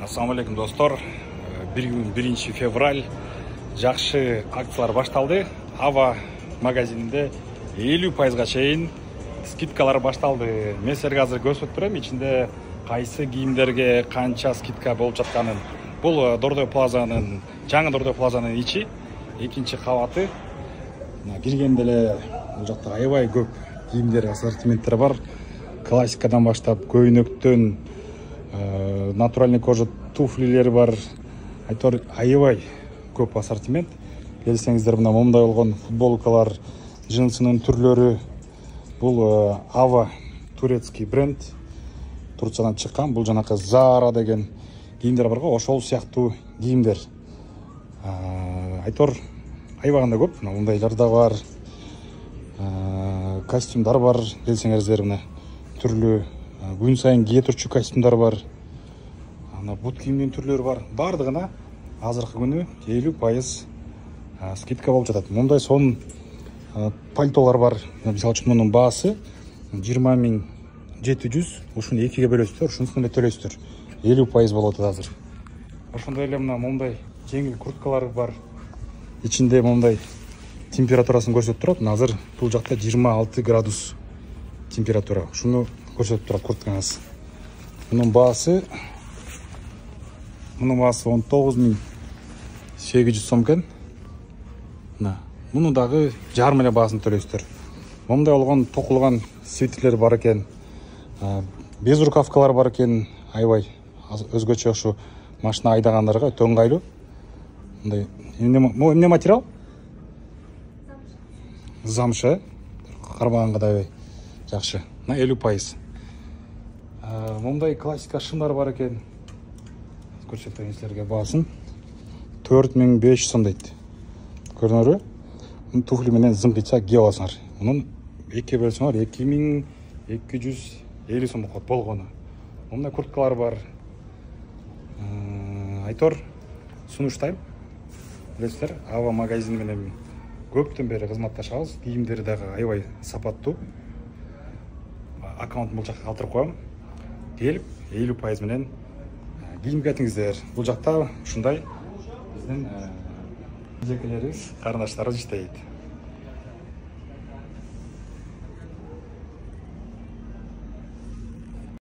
Assalamu alaikum достор. 1 февраль жақсы акциялар башталды. Ава магазинінде 50%ға чейин скидкалар башталды. Мен сіздерге азыр көрсөтүп берем, ичинде кайсы кийимдерге канча скидка болуп жатканын. Бул Дордой плазанын, жаңы Дордой плазанын ичи, экинчи кабаты. Киргенде эле бул жакта аябай көп кийимдер, ассортименттер бар. Классикадан баштап көйнөктөн натуральный кожа туфлилер бар. Айтор аябай көп ассортимент. Келсеңиздер, мына момундай болгон футболкалар, джинсынын түрлөрү. Бул Ава турецкий бренд. Турциядан чыккан. Бул жанакы Zara деген кийимдер бар го, ошол сыяктуу кийимдер. Айтор аябагында көп. Мындайлар да бар. Костюмдар бар. Келсеңиздер, мына түрлүү күн сайын кие турчу костюмдар бар. Ана бут кийимдин түрлөрү бар. Бардыгына азыркы күнү 50% скидка болуп жатат. Мындай сон пальтолар бар. Мисалы үчүн мунун баасы 20.700. Ушуну 2ге бөлөсүздөр, ушунусун эле төлөйсүздөр. 50% болуп атат азыр. Ошондой эле мындай жеңил курткалар бар. Ичинде мындай температурасын көрсөтүп турат. Азыр бул жакта 26 градус температура. Ушуну көрсөтүп турат курткаңыз. Мунун баасы 19.800 сом экен. Муну дагы жарым эле баасын төлөйсүздөр. Момундай болгон токулган свитерлер бар экен. Без рукавкалар бар экен. Аябай өзгөчө ушу машина айдагандарга өтө ыңгайлуу. Мындай эмне материал? Замша. Кармаганга да аябай жакшы. 50%. Мындай классика шымдар бар экен. Көрсөтөйүн силерге баасын. 4500 сом дейт. Көрүнөрбү? Туфли менен зыңкыча кие аласыңар. Мунун 2 бөлсөңөр 2250 сом болгону. Мындай курткалар бар. Айтор сунуштайм. Билесиздер, Ава магазини менен көптөн бери кызматташабыз. Кийимдери дагы аябай сапаттуу. Аккаунт бул жакка калтырып коем. Келип 50% менен кийим кетиңиздер. Бул жакта ушундай биздин жекелерибиз, карындаштарыбыз иштейт.